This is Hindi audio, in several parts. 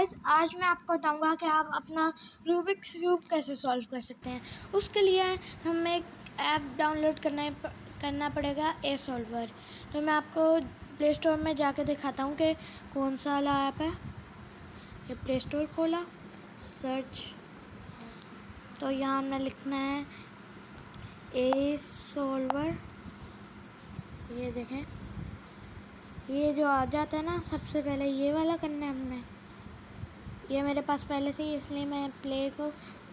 गाइस, आज मैं आपको बताऊंगा कि आप अपना रूबिक्स क्यूब कैसे सॉल्व कर सकते हैं। उसके लिए हमें एक ऐप डाउनलोड करना पड़ेगा, ए सॉल्वर। तो मैं आपको प्ले स्टोर में जाके दिखाता हूँ कि कौन सा वाला ऐप है। ये प्ले स्टोर खोला, सर्च, तो यहाँ हमने लिखना है ए सॉल्वर। ये देखें, ये जो आ जाता है ना, सबसे पहले ये वाला करना है हमें। ये मेरे पास पहले से ही, इसलिए मैं प्ले को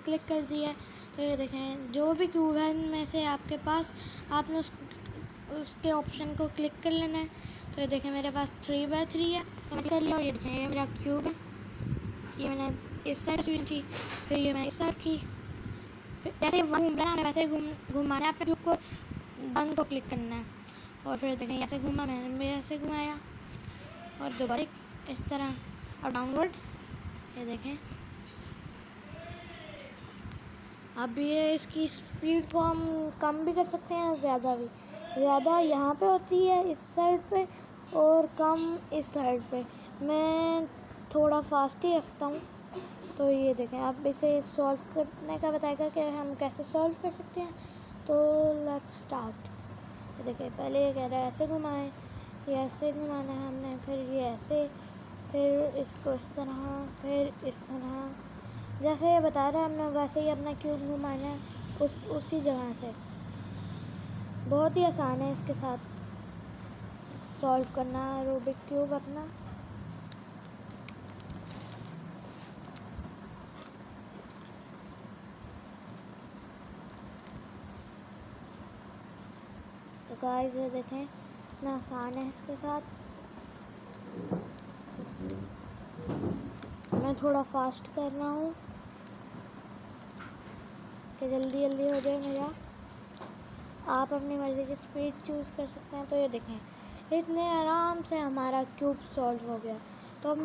क्लिक कर दिया है। तो ये देखें, जो भी क्यूब है इनमें से आपके पास, आपने उसके ऑप्शन को क्लिक कर लेना है। तो ये देखें, मेरे पास 3x3 है, तो मैंने कर लिया। और ये देखें, ये मेरा क्यूब है। ये मैंने इस साइड खींची, फिर ये मैं इस साइड की, जैसे घूम रहा है वैसे घुमाना है। अपने क्यूब को बंद को क्लिक करना है, और फिर देखें ऐसे घूमा, मैंने भी ऐसे घुमाया, और दोबारा इस तरह, और डाउनवर्ड्स। ये देखें, अब ये इसकी स्पीड को हम कम भी कर सकते हैं, ज़्यादा भी। ज़्यादा यहाँ पे होती है इस साइड पे, और कम इस साइड पे। मैं थोड़ा फास्ट ही रखता हूँ। तो ये देखें, अब इसे सॉल्व करने का बताएगा कि हम कैसे सॉल्व कर सकते हैं। तो लेट्स स्टार्ट। ये देखें, पहले ये कह रहा है ऐसे घुमाएं, ये ऐसे घुमाना है हमने, फिर ये ऐसे, फिर इसको इस तरह, फिर इस तरह, जैसे ये बता रहा है हमने वैसे ही अपना क्यूब घुमाना है उसी जगह से। बहुत ही आसान है इसके साथ सॉल्व करना रूबिक क्यूब अपना। तो गाइस, ये देखें, इतना आसान है इसके साथ। मैं थोड़ा फास्ट कर रहा हूँ कि जल्दी जल्दी हो जाए मेरा। आप अपनी मर्ज़ी की स्पीड चूज़ कर सकते हैं। तो ये देखें, इतने आराम से हमारा क्यूब सॉल्व हो गया। तो अब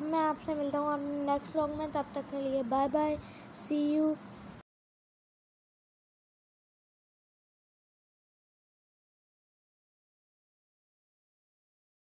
मैं आपसे मिलता हूँ नेक्स्ट व्लॉग में। तब तक के लिए बाय बाय, सी यू।